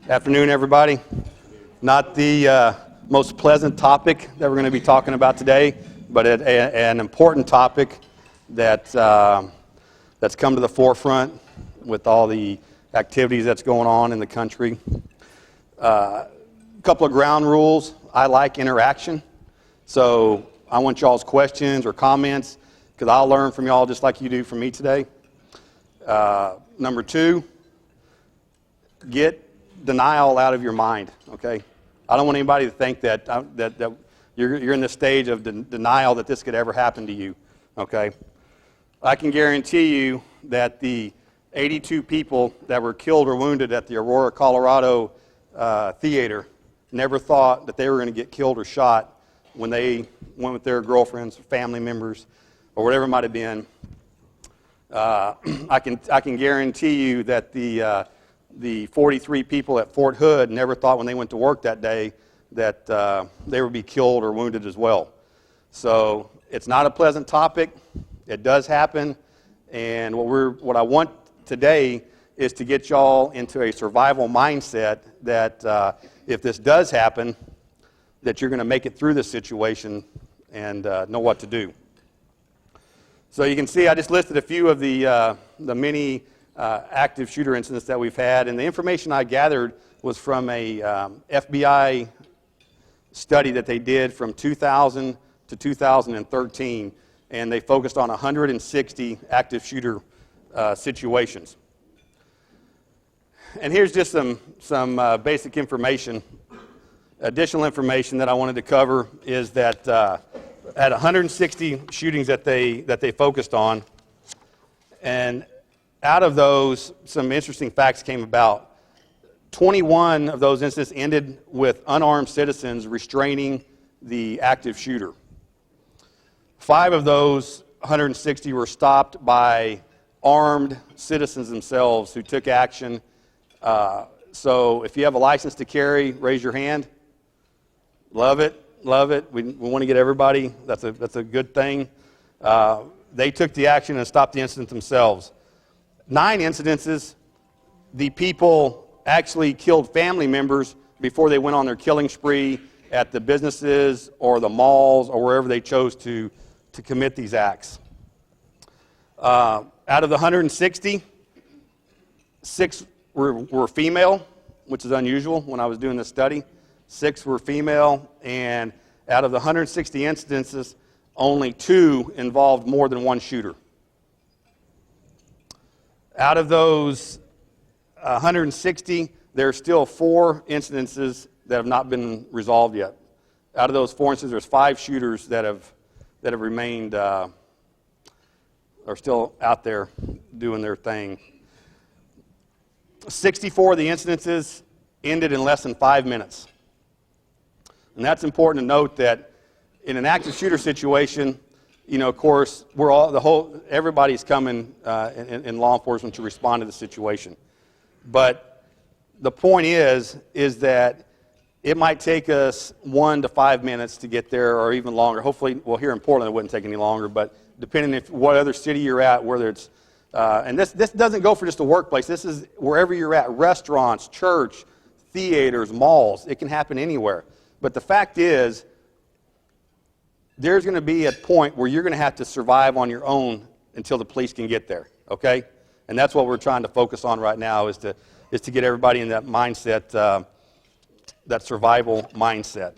Afternoon, everybody. Not the most pleasant topic that we're going to be talking about today, but an important topic that's come to the forefront with all the activities that's going on in the country. A couple of ground rules. I like interaction, so I want y'all's questions or comments because I'll learn from y'all just like you do from me today. Number two, get denial out of your mind, okay? I don't want anybody to think that you're in the stage of denial that this could ever happen to you, okay? I can guarantee you that the 82 people that were killed or wounded at the Aurora, Colorado theater never thought that they were going to get killed or shot when they went with their girlfriends, family members, or whatever it might have been. I can guarantee you that the 43 people at Fort Hood never thought when they went to work that day that they would be killed or wounded as well. So it's not a pleasant topic. It does happen, and what I want today is to get y'all into a survival mindset that if this does happen, that you're going to make it through this situation and know what to do. So you can see I just listed a few of the many active shooter incidents that we've had, and the information I gathered was from a FBI study that they did from 2000 to 2013, and they focused on 160 active shooter situations. And here's just some basic information. Additional information that I wanted to cover is that at 160 shootings that they focused on, and out of those, some interesting facts came about. 21 of those incidents ended with unarmed citizens restraining the active shooter. 5 of those 160 were stopped by armed citizens themselves who took action. So if you have a license to carry, raise your hand. Love it, love it. We want to get everybody. That's a good thing. They took the action and stopped the incident themselves. 9 incidences, the people actually killed family members before they went on their killing spree at the businesses or the malls or wherever they chose to commit these acts. Out of the 160, 6 were female, which is unusual when I was doing this study. 6 were female, and out of the 160 instances, only 2 involved more than one shooter. Out of those 160, there are still 4 incidences that have not been resolved yet. Out of those 4 instances, there's 5 shooters that have remained, are still out there doing their thing. 64 of the incidences ended in less than 5 minutes. And that's important to note that in an active shooter situation, you know, of course, everybody's coming in law enforcement to respond to the situation. But the point is that it might take us 1 to 5 minutes to get there, or even longer. Hopefully, well, here in Portland, it wouldn't take any longer. But depending on what other city you're at, whether it's and this doesn't go for just a workplace. This is wherever you're at: restaurants, church, theaters, malls. It can happen anywhere. But the fact is, there's going to be a point where you're going to have to survive on your own until the police can get there, okay? And that's what we're trying to focus on right now is to get everybody in that mindset, that survival mindset.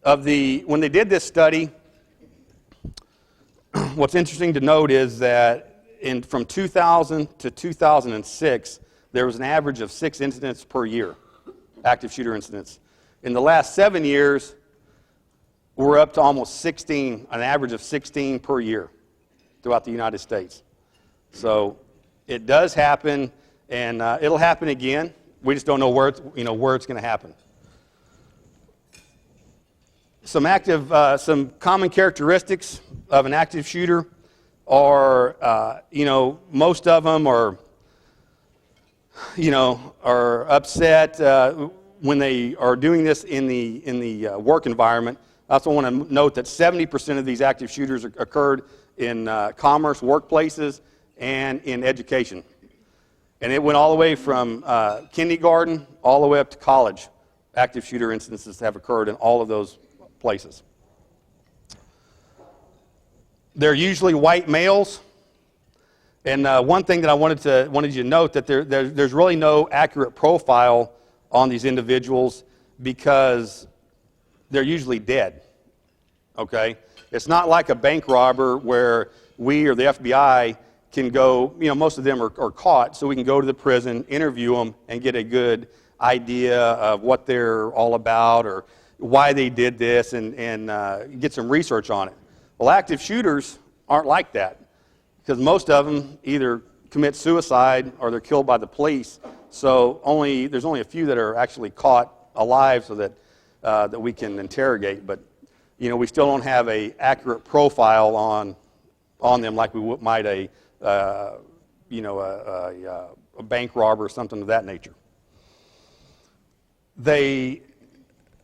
When they did this study, what's interesting to note is that from 2000 to 2006, there was an average of 6 incidents per year, active shooter incidents. In the last 7 years, we're up to almost 16, an average of 16 per year throughout the United States. So it does happen, and it'll happen again. We just don't know where it's going to happen. Some common characteristics of an active shooter are, most of them are upset when they are doing this in the work environment. I also want to note that 70% of these active shooters occurred in commerce, workplaces, and in education. And it went all the way from kindergarten all the way up to college. Active shooter instances have occurred in all of those places. They're usually white males. And one thing that I wanted you to note, that there's really no accurate profile on these individuals because they're usually dead. Okay? It's not like a bank robber where we or the FBI can go, most of them are caught, so we can go to the prison, interview them, and get a good idea of what they're all about or why they did this and get some research on it. Well, active shooters aren't like that because most of them either commit suicide or they're killed by the police. So there's only a few that are actually caught alive so that we can interrogate. But we still don't have an accurate profile on them like we might a bank robber or something of that nature.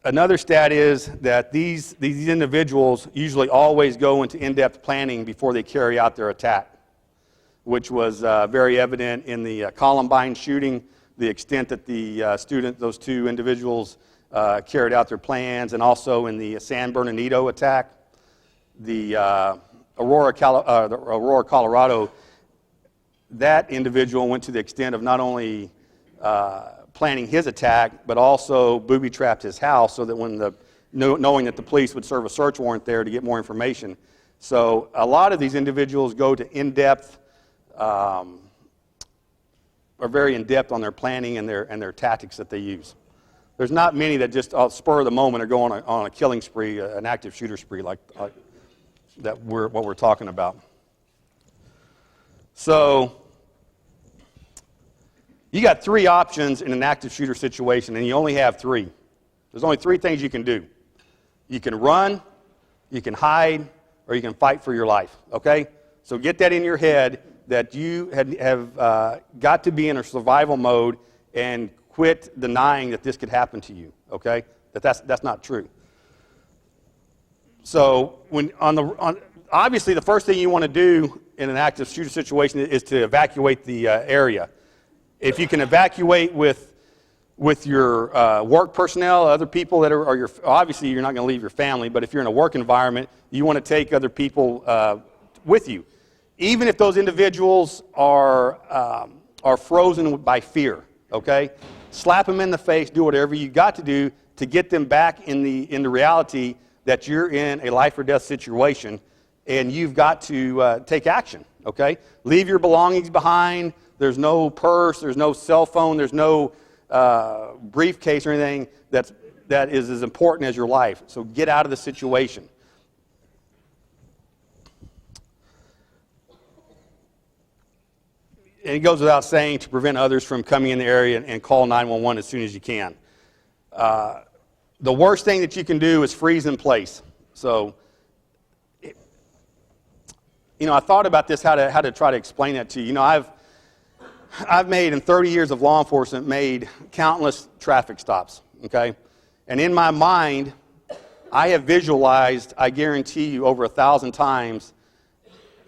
Another stat is that these individuals usually always go into in-depth planning before they carry out their attack, which was very evident in the Columbine shooting, the extent that those two individuals carried out their plans, and also in the San Bernardino attack. The Aurora, Colorado, that individual went to the extent of not only planning his attack, but also booby-trapped his house so that knowing that the police would serve a search warrant there to get more information. So a lot of these individuals go to in-depth, are very in-depth on their planning and their tactics that they use. There's not many that just spur of the moment are going on a killing spree, an active shooter spree like what we're talking about. So you got three options in an active shooter situation, and you only have three. There's only three things you can do. You can run, you can hide, or you can fight for your life, okay? So get that in your head that you have got to be in a survival mode and quit denying that this could happen to you, okay? That's not true. So obviously the first thing you want to do in an active shooter situation is to evacuate the area. If you can evacuate with your work personnel, other people that are obviously you're not going to leave your family, but if you're in a work environment, you want to take other people with you. Even if those individuals are frozen by fear, okay? Slap them in the face, do whatever you got to do to get them back in the reality that you're in a life or death situation and you've got to take action, okay? Leave your belongings behind. There's no purse, there's no cell phone, there's no briefcase or anything that is as important as your life. So get out of the situation. And it goes without saying to prevent others from coming in the area and call 911 as soon as you can. The worst thing that you can do is freeze in place. So, I thought about this, how to try to explain that to you. I've made, in 30 years of law enforcement, made countless traffic stops, okay? And in my mind, I have visualized, I guarantee you, over 1,000 times,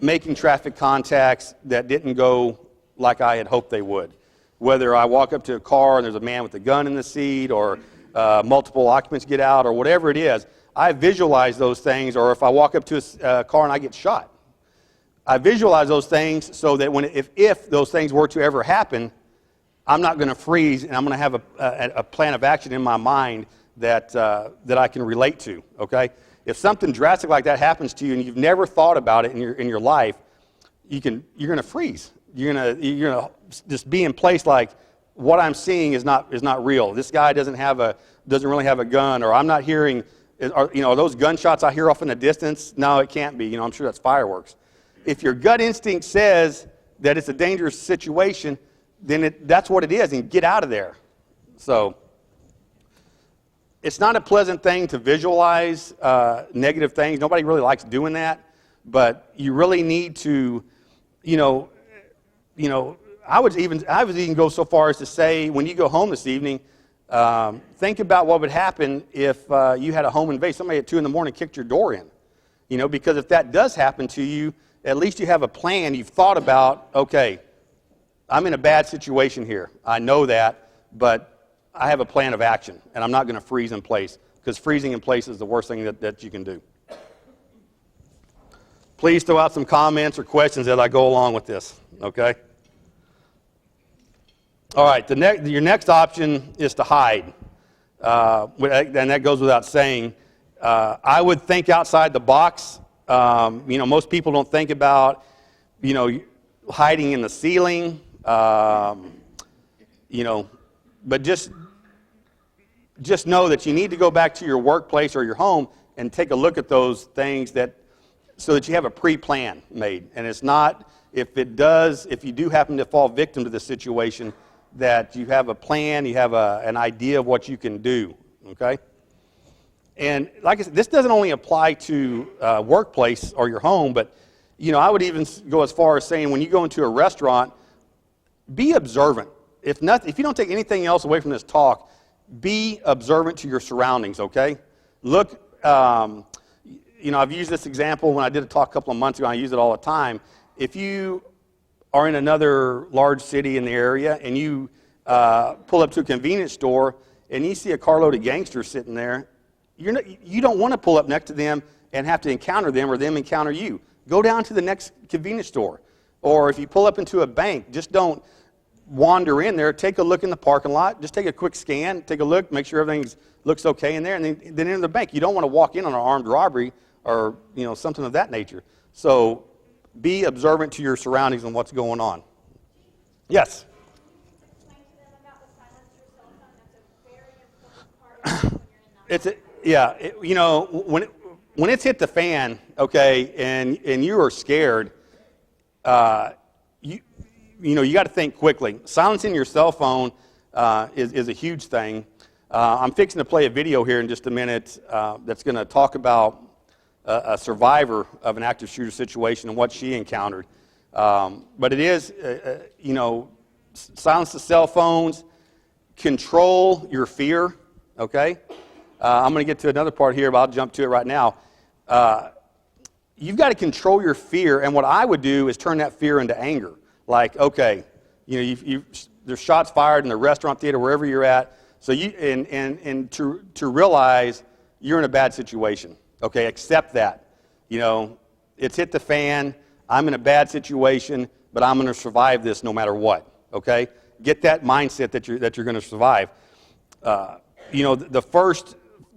making traffic contacts that didn't go like I had hoped they would. Whether I walk up to a car and there's a man with a gun in the seat, or multiple occupants get out, or whatever it is, I visualize those things. Or if I walk up to a car and I get shot, I visualize those things so that if those things were to ever happen, I'm not going to freeze, and I'm going to have a plan of action in my mind that I can relate to. Okay, if something drastic like that happens to you and you've never thought about it in your life, you're going to freeze. You're going to just be in place like, what I'm seeing is not real. This guy doesn't really have a gun, or I'm not hearing. Are those gunshots I hear off in the distance? No, it can't be. I'm sure that's fireworks. If your gut instinct says that it's a dangerous situation, then that's what it is, and get out of there. So it's not a pleasant thing to visualize negative things. Nobody really likes doing that, but you really need to, I would even go so far as to say, when you go home this evening, think about what would happen if you had a home invasion. Somebody at 2 in the morning kicked your door in. Because if that does happen to you, at least you have a plan. You've thought about, okay, I'm in a bad situation here. I know that, but I have a plan of action, and I'm not going to freeze in place, because freezing in place is the worst thing that you can do. Please throw out some comments or questions as I go along with this, okay? All right, your next option is to hide. And that goes without saying. I would think outside the box. Most people don't think about, hiding in the ceiling, but just know that you need to go back to your workplace or your home and take a look at those things so that you have a pre-plan made. And it's not, if you do happen to fall victim to the situation, that you have a plan, you have an idea of what you can do, okay? And like I said, this doesn't only apply to workplace or your home, but I would even go as far as saying when you go into a restaurant, be observant. If you don't take anything else away from this talk, be observant to your surroundings, okay? Look, I've used this example when I did a talk a couple of months ago, and I use it all the time. If you are in another large city in the area and you pull up to a convenience store and you see a carload of gangsters sitting there, you don't want to pull up next to them and have to encounter them or them encounter you. Go down to the next convenience store. Or if you pull up into a bank, just don't wander in there. Take a look in the parking lot. Just take a quick scan. Take a look. Make sure everything looks okay in there. And then enter the bank. You don't want to walk in on an armed robbery or something of that nature. So be observant to your surroundings and what's going on. Yes? When it's hit the fan, okay, and you are scared, you got to think quickly. Silencing your cell phone is a huge thing. I'm fixing to play a video here in just a minute that's going to talk about a survivor of an active shooter situation and what she encountered. But it is, silence the cell phones, control your fear, okay? I'm going to get to another part here, but I'll jump to it right now. You've got to control your fear, and what I would do is turn that fear into anger. Like, okay, there's shots fired in the restaurant, theater, wherever you're at, so to realize you're in a bad situation. Okay, accept that. It's hit the fan. I'm in a bad situation, but I'm going to survive this no matter what. Okay, get that mindset that you're going to survive.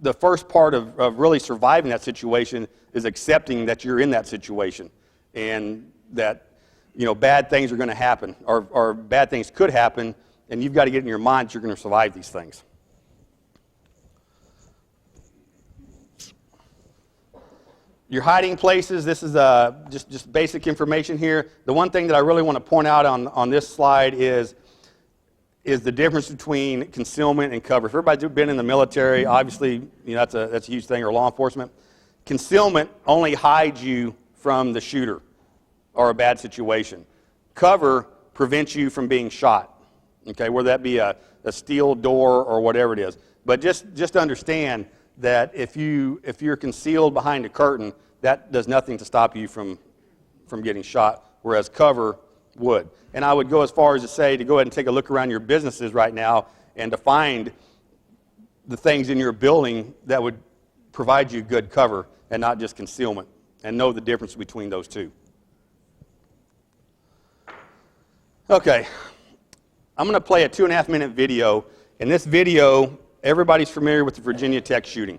The first part of really surviving that situation is accepting that you're in that situation, and that bad things are going to happen, or bad things could happen, and you've got to get in your mind that you're going to survive these things. Your hiding places, this is just basic information here. The one thing that I really want to point out on this slide is the difference between concealment and cover. If everybody's been in the military, obviously that's a huge thing, or law enforcement. Concealment only hides you from the shooter or a bad situation. Cover prevents you from being shot, okay, whether that be a steel door or whatever it is. But just understand that if you're concealed behind a curtain, that does nothing to stop you from getting shot, whereas cover would. And I would go as far as to say to go ahead and take a look around your businesses right now and to find the things in your building that would provide you good cover and not just concealment, and know the difference between those two. Okay, I'm going to play a 2.5-minute video. In this video, everybody's familiar with the Virginia Tech shooting.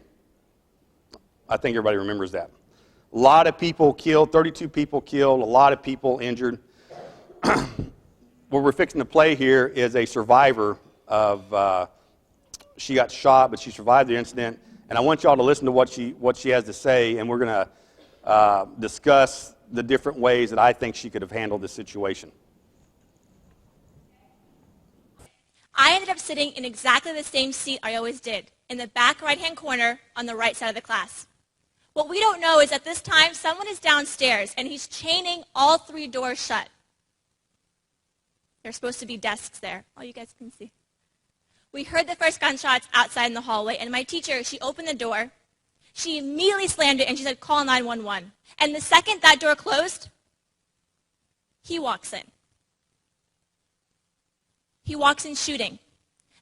I think everybody remembers that. A lot of people killed, 32 people killed, a lot of people injured. What we're fixing to play here is a survivor of, she got shot, but she survived the incident. And I want y'all to listen to what she has to say, and we're going to discuss the different ways that I think she could have handled this situation. I ended up sitting in exactly the same seat I always did, in the back right-hand corner on the right side of the class. What we don't know is at this time, someone is downstairs, and he's chaining all 3 doors shut. There's supposed to be desks there. Oh, you guys can see. We heard the first gunshots outside in the hallway, and my teacher, she opened the door. She immediately slammed it, and she said, "Call 911." And the second that door closed, he walks in. He walks in shooting.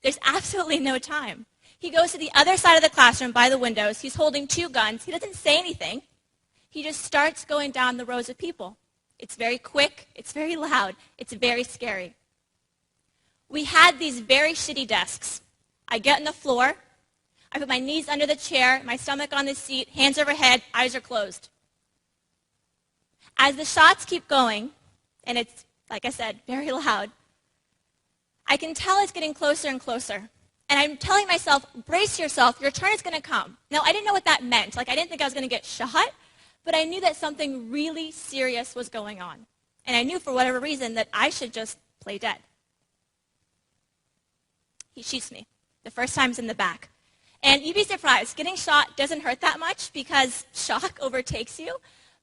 There's absolutely no time. He goes to the other side of the classroom by the windows. He's holding 2 guns. He doesn't say anything. He just starts going down the rows of people. It's very quick. It's very loud. It's very scary. We had these very shitty desks. I get on the floor. I put my knees under the chair, my stomach on the seat, hands overhead, eyes are closed. As the shots keep going, and it's, like I said, very loud, I can tell it's getting closer and closer. And I'm telling myself, brace yourself, your turn is going to come. Now, I didn't know what that meant. Like, I didn't think I was going to get shot, but I knew that something really serious was going on. And I knew, for whatever reason, that I should just play dead. He shoots me. The first time's in the back. And you'd be surprised, getting shot doesn't hurt that much because shock overtakes you,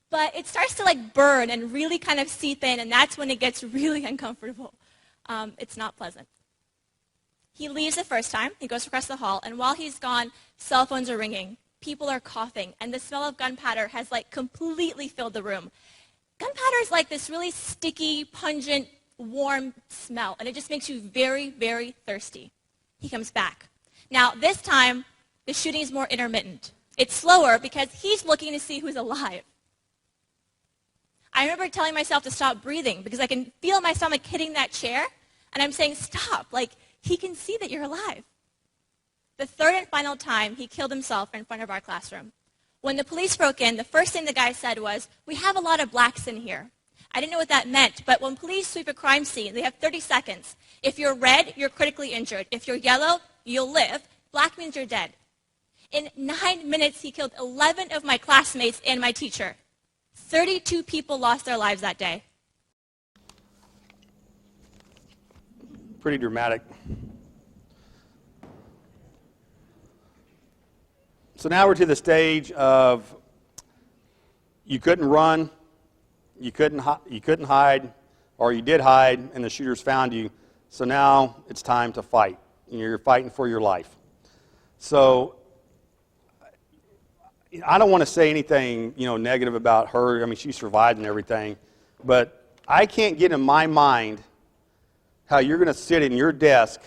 but it starts to like burn and really kind of seep in, and that's when it gets really uncomfortable. It's not pleasant. He leaves the first time, he goes across the hall, and while he's gone, cell phones are ringing, people are coughing, and the smell of gunpowder has like completely filled the room. Gunpowder is like this really sticky, pungent, warm smell, and it just makes you very, very thirsty. He comes back. Now, this time, the shooting is more intermittent. It's slower because he's looking to see who's alive. I remember telling myself to stop breathing because I can feel my stomach hitting that chair, and I'm saying, stop, like, he can see that you're alive. The third and final time, he killed himself in front of our classroom. When the police broke in, the first thing the guy said was, we have a lot of blacks in here. I didn't know what that meant, but when police sweep a crime scene, they have 30 seconds. If you're red, you're critically injured. If you're yellow, you'll live. Black means you're dead. In 9 minutes, he killed 11 of my classmates and my teacher. 32 people lost their lives that day. Pretty dramatic. So now we're to the stage of you couldn't run, you couldn't hide, or you did hide and the shooters found you. So now it's time to fight. You're fighting for your life. So I don't want to say anything, negative about her. I mean, she survived and everything, but I can't get in my mind how you're going to sit in your desk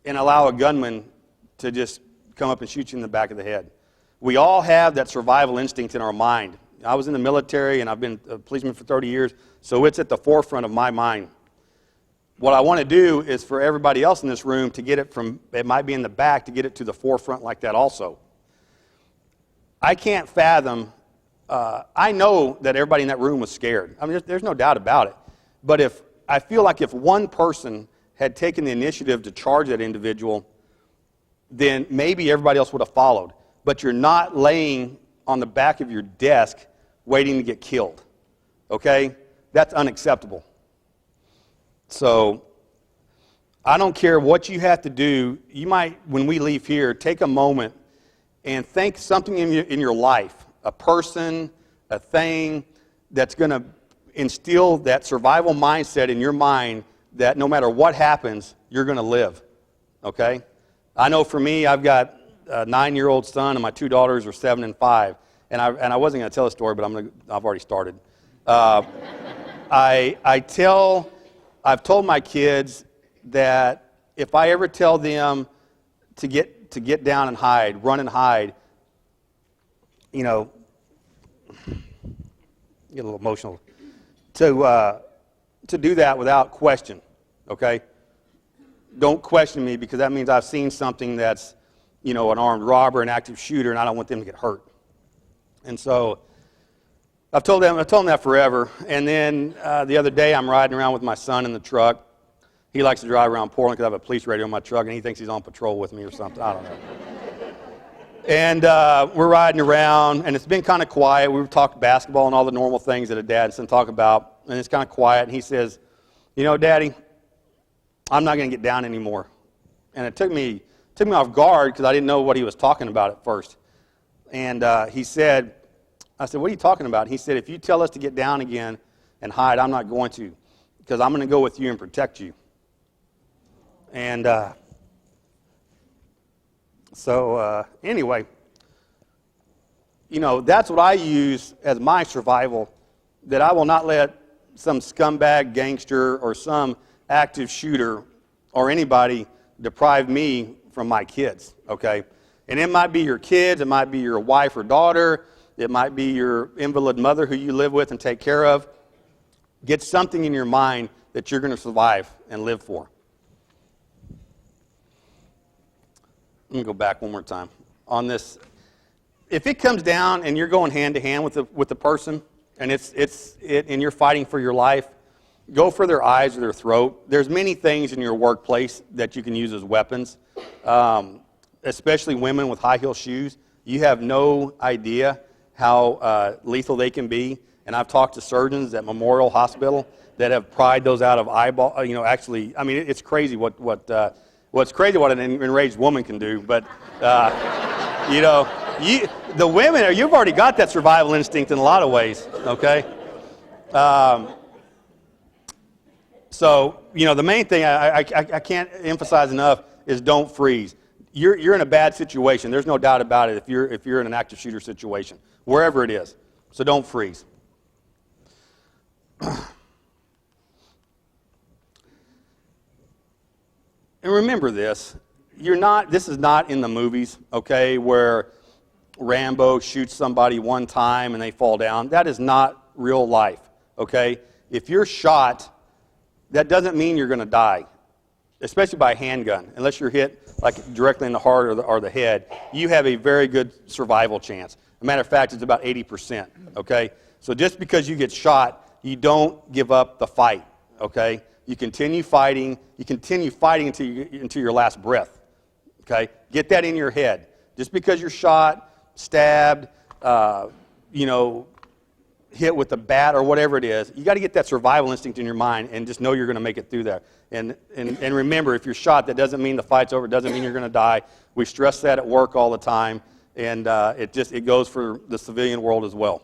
and allow a gunman to just come up and shoot you in the back of the head. We all have that survival instinct in our mind. I was in the military and I've been a policeman for 30 years, so it's at the forefront of my mind. What I want to do is for everybody else in this room to get it from, it might be in the back, to get it to the forefront like that also. I can't fathom, I know that everybody in that room was scared. I mean, there's no doubt about it. But I feel like if one person had taken the initiative to charge that individual, then maybe everybody else would have followed. But you're not laying on the back of your desk waiting to get killed. Okay? That's unacceptable. So I don't care what you have to do. You might, when we leave here, take a moment and think something in your life, a person, a thing that's going to instill that survival mindset in your mind that no matter what happens, you're going to live. Okay? I know for me, I've got a 9-year-old son and my 2 daughters are 7 and 5. And I wasn't going to tell a story, but I've already started. I've told my kids that if I ever tell them to get down and hide, run and hide, get a little emotional, to do that without question, okay? Don't question me because that means I've seen something that's, an armed robber, an active shooter, and I don't want them to get hurt. And so I've told them that forever. And then the other day I'm riding around with my son in the truck. He likes to drive around Portland because I have a police radio in my truck, and he thinks he's on patrol with me or something. I don't know. And we're riding around, and it's been kind of quiet. We've talked basketball and all the normal things that a dad and son talk about, and it's kind of quiet. And he says, Daddy, I'm not going to get down anymore. And it took me off guard because I didn't know what he was talking about at first. And I said, what are you talking about? He said, if you tell us to get down again and hide, I'm not going to, because I'm going to go with you and protect you. And anyway, that's what I use as my survival, that I will not let some scumbag gangster or some active shooter or anybody deprive me from my kids, okay? And it might be your kids, it might be your wife or daughter, it might be your invalid mother who you live with and take care of. Get something in your mind that you're going to survive and live for. Let me go back one more time on this. If it comes down and you're going hand to hand with the person, and and you're fighting for your life, go for their eyes or their throat. There's many things in your workplace that you can use as weapons, especially women with high heel shoes. You have no idea how lethal they can be. And I've talked to surgeons at Memorial Hospital that have pried those out of eyeball. Actually, I mean, it's crazy what's crazy what an enraged woman can do. But the women, you've already got that survival instinct in a lot of ways. Okay. So the main thing I can't emphasize enough is don't freeze. You're in a bad situation. There's no doubt about it. If you're in an active shooter situation, wherever it is, so don't freeze. And remember this, this is not in the movies, okay, where Rambo shoots somebody one time and they fall down. That is not real life, okay? If you're shot, that doesn't mean you're going to die, especially by a handgun. Unless you're hit like directly in the heart or the head, you have a very good survival chance. As a matter of fact, it's about 80%, okay? So just because you get shot, you don't give up the fight, okay? You continue fighting. You continue fighting until your last breath, okay? Get that in your head. Just because you're shot, stabbed, hit with a bat or whatever it is, you got to get that survival instinct in your mind and just know you're going to make it through there. And remember, if you're shot, that doesn't mean the fight's over. It doesn't mean you're going to die. We stress that at work all the time, and it goes for the civilian world as well.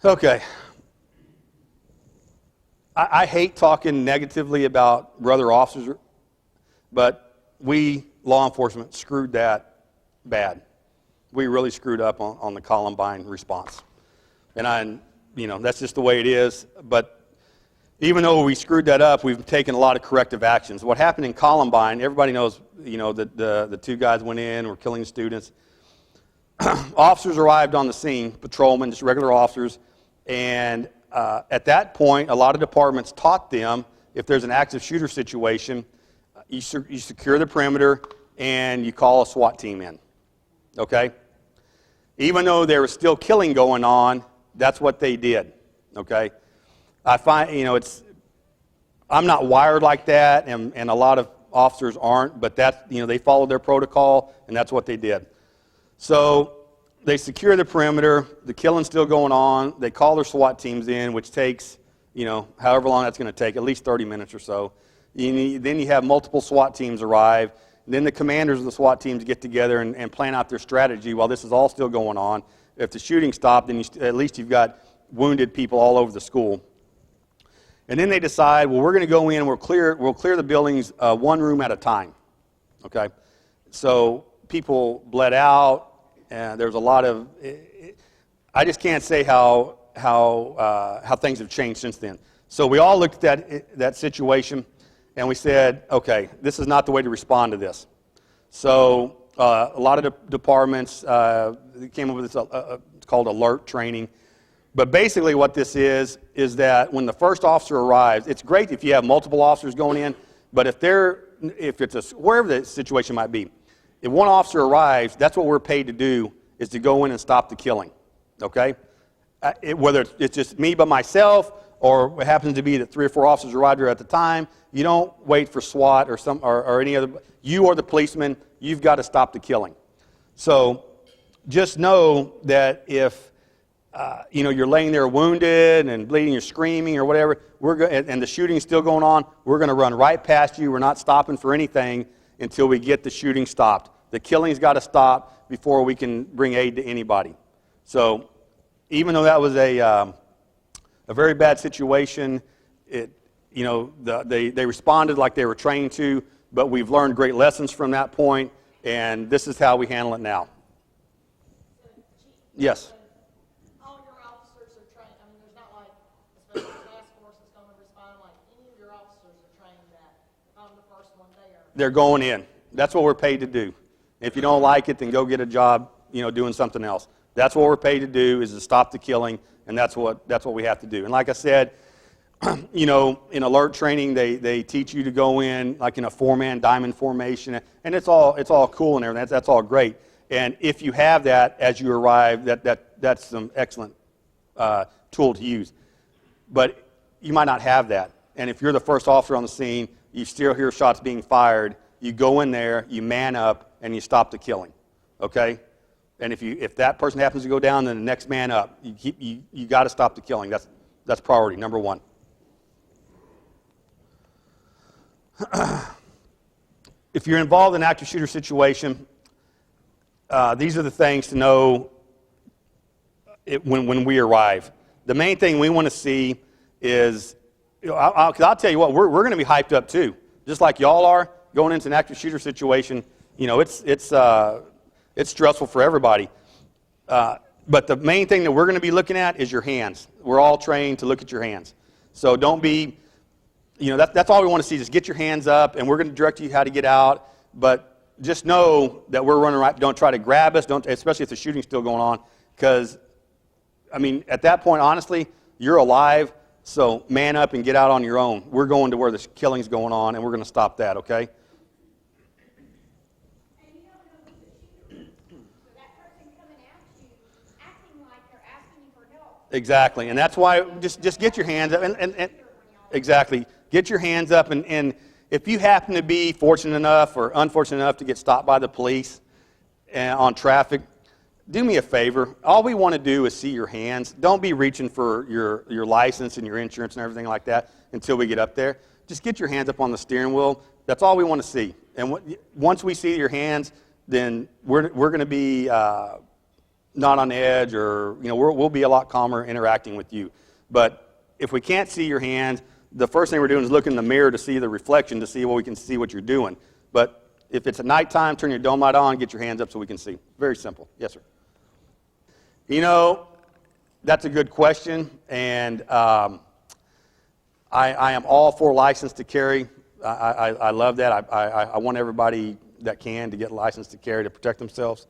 Okay. I hate talking negatively about brother officers, but we, law enforcement, screwed that bad. We really screwed up on the Columbine response. And that's just the way it is. But even though we screwed that up, we've taken a lot of corrective actions. What happened in Columbine, everybody knows, that the two guys went in, were killing students. Officers arrived on the scene, patrolmen, just regular officers, and at that point, a lot of departments taught them, if there's an active shooter situation, you secure the perimeter and you call a SWAT team in, okay? Even though there was still killing going on, that's what they did, okay? I find, I'm not wired like that, and a lot of officers aren't, but they followed their protocol, and that's what they did. So they secure the perimeter, the killing's still going on, they call their SWAT teams in, which takes, however long that's going to take, at least 30 minutes or so. Then you have multiple SWAT teams arrive, and then the commanders of the SWAT teams get together and plan out their strategy while this is all still going on. If the shooting stopped, then at least you've got wounded people all over the school. And then they decide, well, we're going to go in, we'll clear the buildings one room at a time, okay? So people bled out, and there's a lot of, I just can't say how things have changed since then. So we all looked at that situation, and we said, okay, this is not the way to respond to this. So a lot of departments came up with this, it's called alert training. But basically what this is that when the first officer arrives, it's great if you have multiple officers going in, but if it's wherever the situation might be, if one officer arrives, that's what we're paid to do, is to go in and stop the killing, okay? Whether it's just me by myself, or it happens to be that 3 or 4 officers arrived here at the time, you don't wait for SWAT or any other, you or the policeman, you've got to stop the killing. So just know that if you're laying there wounded and bleeding, you're screaming or whatever, and the shooting's still going on, we're going to run right past you. We're not stopping for anything until we get the shooting stopped. The killing's got to stop before we can bring aid to anybody. So even though that was a very bad situation, they responded like they were trained to, but we've learned great lessons from that point, and this is how we handle it now. Yes? All your officers are trained. I mean, there's not like a special task They're going in. That's what we're paid to do. If you don't like it, then go get a job, doing something else. That's what we're paid to do, is to stop the killing, and that's what we have to do. And like I said, in alert training, they teach you to go in like in a four-man diamond formation, and it's all cool and everything. That's all great. And if you have that as you arrive, that's some excellent tool to use. But you might not have that. And if you're the first officer on the scene, you still hear shots being fired, you go in there, you man up, and you stop the killing. Okay? And if that person happens to go down, then the next man up. You got to stop the killing. That's priority number one. If you're involved in an active shooter situation, these are the things to know when we arrive. The main thing we want to see is, I'll tell you what, we're going to be hyped up too, just like y'all are going into an active shooter situation. It's stressful for everybody. But the main thing that we're going to be looking at is your hands. We're all trained to look at your hands. So don't be, that's all we want to see, is get your hands up, and we're going to direct you how to get out. But just know that we're running right. Don't try to grab us, especially if the shooting's still going on, because, at that point, honestly, you're alive, so man up and get out on your own. We're going to where the killing's going on, and we're going to stop that, okay? Exactly, and that's why just get your hands up, and exactly, get your hands up, and if you happen to be fortunate enough or unfortunate enough to get stopped by the police on traffic, do me a favor. All we want to do is see your hands. Don't be reaching for your license and your insurance and everything like that until we get up there. Just get your hands up on the steering wheel. That's all we want to see. And once we see your hands, then we're going to be not on edge, or we'll be a lot calmer interacting with you. But if we can't see your hands, the first thing we're doing is looking in the mirror to see the reflection, to see what we can see what you're doing. But if it's at nighttime, turn your dome light on, get your hands up so we can see. Very simple. Yes, sir. That's a good question, and I am all for license to carry. I love that. I want everybody that can to get a license to carry to protect themselves.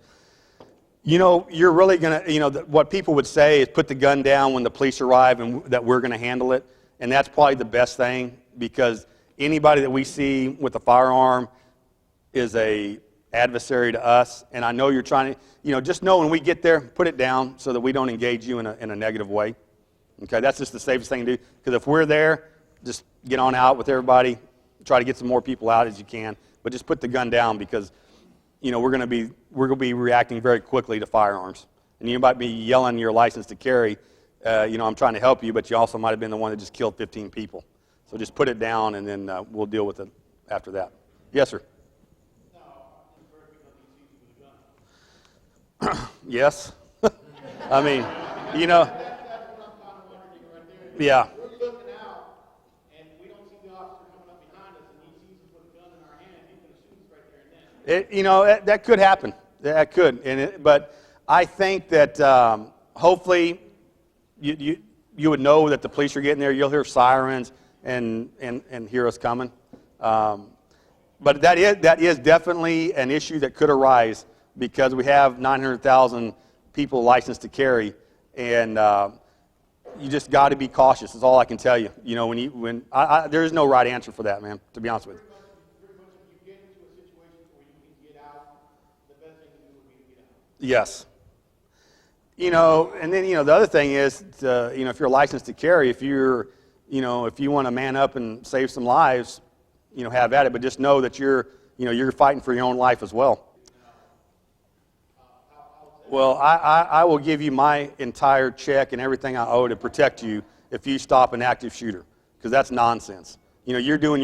You're really going to, what people would say is put the gun down when the police arrive and that we're going to handle it. And that's probably the best thing, because anybody that we see with a firearm is a adversary to us. And I know you're trying to, just know when we get there, put it down so that we don't engage you in a negative way. Okay, that's just the safest thing to do. Because if we're there, just get on out with everybody. Try to get some more people out as you can. But just put the gun down, because we're going to be reacting very quickly to firearms, and you might be yelling your license to carry. I'm trying to help you, but you also might have been the one that just killed 15 people. So just put it down, and then we'll deal with it after that. Yes, sir. Yes. Yeah. That could happen. That could. But I think that hopefully you would know that the police are getting there. You'll hear sirens and hear us coming. But that is definitely an issue that could arise, because we have 900,000 people licensed to carry, and you just got to be cautious. Is all I can tell you. There is no right answer for that, man. To be honest with you. Yes. And then, the other thing is, if you're licensed to carry, if you want to man up and save some lives, have at it. But just know that you're fighting for your own life as well. Well, I will give you my entire check and everything I owe to protect you if you stop an active shooter, because that's nonsense. You're doing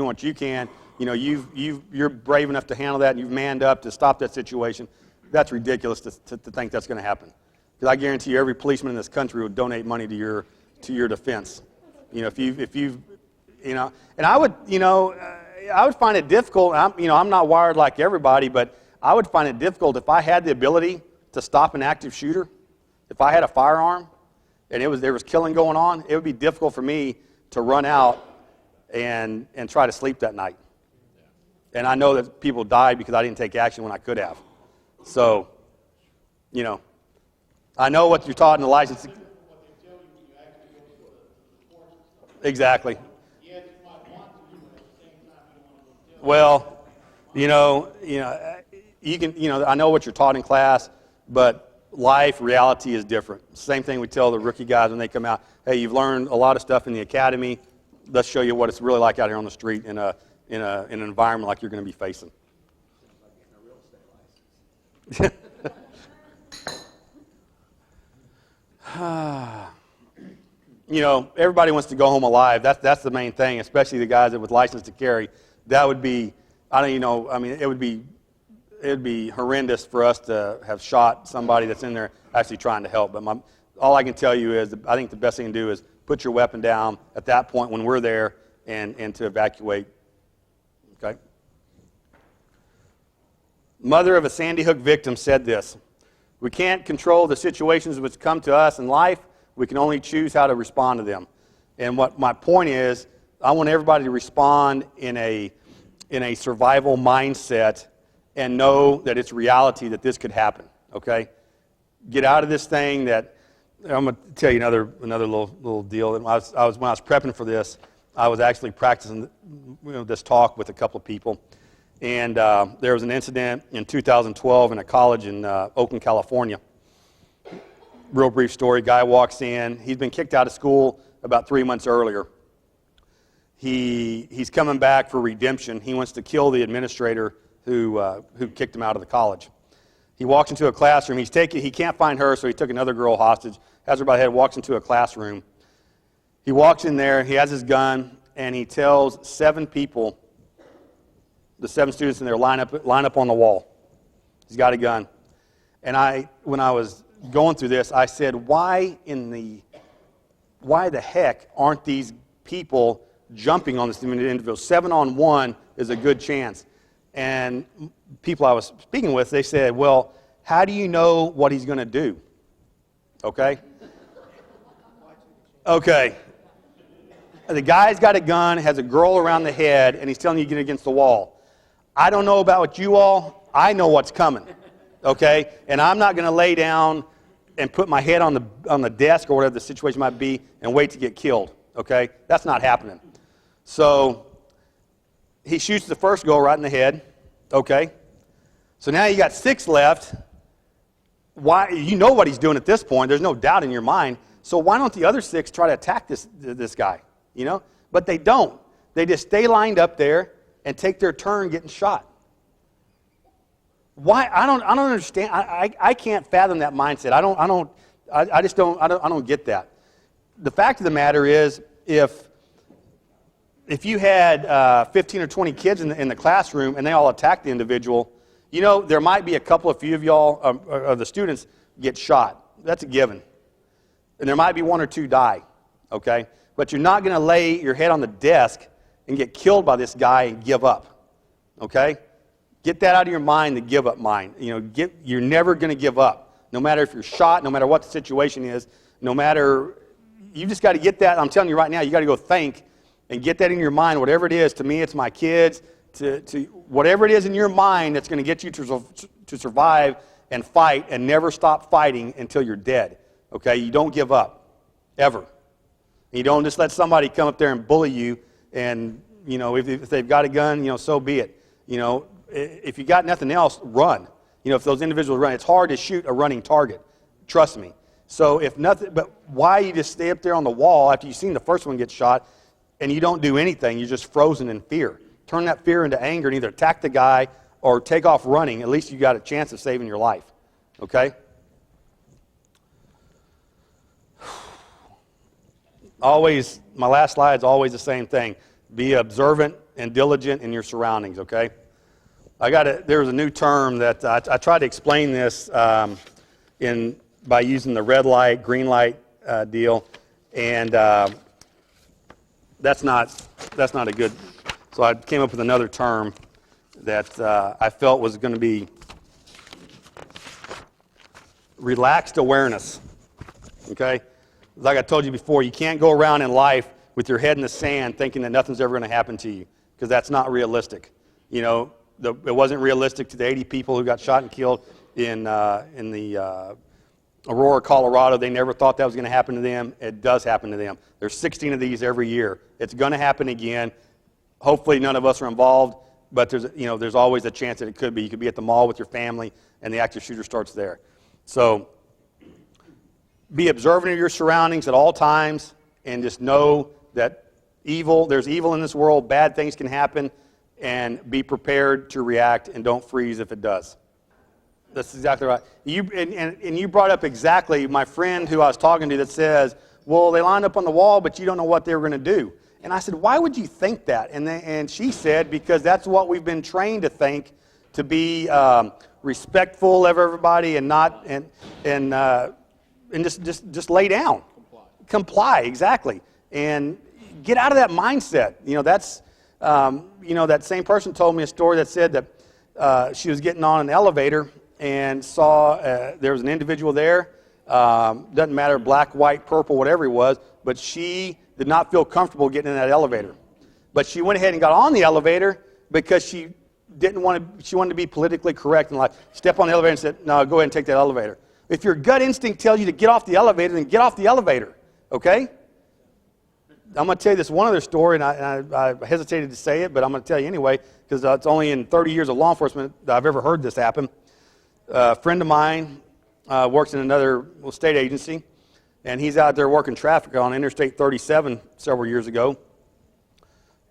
what you can. You're brave enough to handle that, and you've manned up to stop that situation. That's ridiculous to think that's going to happen. Because I guarantee you, every policeman in this country would donate money to your defense. And I would find it difficult. I'm not wired like everybody, but I would find it difficult if I had the ability to stop an active shooter. If I had a firearm and there was killing going on, it would be difficult for me to run out and try to sleep that night. And I know that people died because I didn't take action when I could have. So, you know, I know what you're taught in the license. Exactly. Well, you can, I know what you're taught in class, but life, reality is different. Same thing we tell the rookie guys when they come out. Hey, you've learned a lot of stuff in the academy. Let's show you what it's really like out here on the street in an environment like you're going to be facing. Everybody wants to go home alive. That's the main thing, especially the guys that with license to carry. That would be, it would be horrendous for us to have shot somebody that's in there actually trying to help. But all I can tell you is I think the best thing to do is put your weapon down at that point when we're there and to evacuate. Okay? Mother of a Sandy Hook victim said this: "We can't control the situations which come to us in life. We can only choose how to respond to them." And what my point is, I want everybody to respond in a survival mindset and know that it's reality that this could happen. Okay? Get out of this thing that I'm going to tell you another little deal. When I was prepping for this, I was actually practicing this talk with a couple of people. And there was an incident in 2012 in a college in Oakland, California. Real brief story. Guy walks in. He's been kicked out of school about 3 months earlier. He's coming back for redemption. He wants to kill the administrator who kicked him out of the college. He walks into a classroom. He can't find her, so he took another girl hostage. Has her by the head. Walks into a classroom. He walks in there. He has his gun, and he tells 7 people, the 7 students in there, line up on the wall. He's got a gun. And when I was going through this, I said, why the heck aren't these people jumping on this individual? 7-on-1 is a good chance. And people I was speaking with, they said, well, how do you know what he's going to do? Okay? Okay. The guy's got a gun, has a girl around the head, and he's telling you to get against the wall. I don't know about you all. I know what's coming. Okay? And I'm not going to lay down and put my head on the desk or whatever the situation might be and wait to get killed. Okay? That's not happening. So he shoots the first girl right in the head. Okay? So now you got 6 left. Why? You know what he's doing at this point. There's no doubt in your mind. So why don't the other 6 try to attack this guy? But they don't. They just stay lined up there and take their turn getting shot. Why? I don't understand. I can't fathom that mindset. I just don't get that. The fact of the matter is, if you had 15 or 20 kids in the classroom and they all attack the individual, there might be a few of y'all of the students get shot. That's a given. And there might be 1 or 2 die. Okay? But you're not going to lay your head on the desk and get killed by this guy and give up. Okay? Get that out of your mind, the give up mind. You're never going to give up. No matter if you're shot, no matter what the situation is, you just got to get that. I'm telling you right now, you got to go think and get that in your mind, whatever it is. To me, it's my kids. To whatever it is in your mind that's going to get you to survive and fight and never stop fighting until you're dead. Okay? You don't give up. Ever. You don't just let somebody come up there and bully you, and if they've got a gun, so be it. If you got nothing else, run. If those individuals run, it's hard to shoot a running target. Trust me. So if nothing, but why you just stay up there on the wall after you've seen the first one get shot, and you don't do anything? You're just frozen in fear. Turn that fear into anger and either attack the guy or take off running. At least you got a chance of saving your life. Okay? Always, my last slide is always the same thing. Be observant and diligent in your surroundings, okay? There was a new term that I tried to explain this by using the red light, green light deal, and that's not a good. So I came up with another term that I felt was going to be relaxed awareness, okay? Like I told you before, you can't go around in life with your head in the sand thinking that nothing's ever going to happen to you, because that's not realistic. You know, it wasn't realistic to the 80 people who got shot and killed in the Aurora, Colorado. They never thought that was going to happen to them. It does happen to them. There's 16 of these every year. It's going to happen again. Hopefully none of us are involved, but there's always a chance that it could be. You could be at the mall with your family, and the active shooter starts there. So be observant of your surroundings at all times, and just know that there's evil in this world, bad things can happen, and be prepared to react, and don't freeze if it does. That's exactly right. And you brought up exactly my friend who I was talking to that says, well, they lined up on the wall, but you don't know what they were going to do. And I said, why would you think that? And she said, because that's what we've been trained to think, to be respectful of everybody and not and just lay down. Comply, exactly. And get out of that mindset. That's that same person told me a story that said that she was getting on an elevator and saw there was an individual there. Doesn't matter, black, white, purple, whatever he was, but she did not feel comfortable getting in that elevator. But she went ahead and got on the elevator because she wanted to be politically correct and step on the elevator and said, no, go ahead and take that elevator. If your gut instinct tells you to get off the elevator, then get off the elevator, okay? I'm going to tell you this one other story, and I hesitated to say it, but I'm going to tell you anyway, because it's only in 30 years of law enforcement that I've ever heard this happen. A friend of mine works in another state agency, and he's out there working traffic on Interstate 37 several years ago.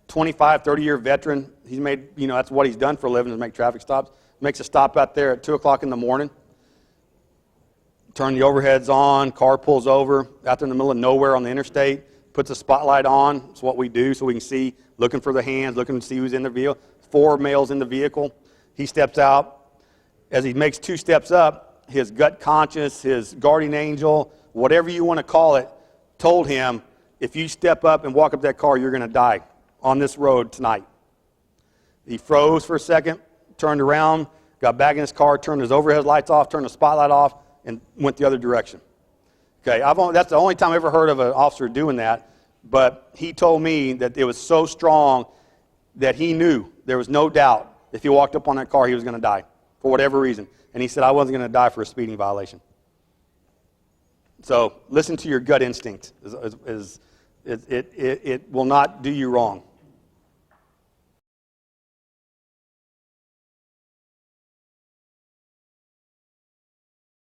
25, 30-year veteran. He's made, that's what he's done for a living, is make traffic stops. Makes a stop out there at 2 o'clock in the morning. Turn the overheads on, car pulls over, out there in the middle of nowhere on the interstate, puts a spotlight on. It's what we do so we can see, looking for the hands, looking to see who's in the vehicle. 4 males in the vehicle. He steps out. As he makes 2 steps up, his gut conscience, his guardian angel, whatever you want to call it, told him, if you step up and walk up that car, you're going to die on this road tonight. He froze for a second, turned around, got back in his car, turned his overhead lights off, turned the spotlight off, and went the other direction. Okay, that's the only time I've ever heard of an officer doing that, but he told me that it was so strong that he knew, there was no doubt, if he walked up on that car, he was going to die for whatever reason. And he said, I wasn't going to die for a speeding violation. So listen to your gut instinct. It will not do you wrong.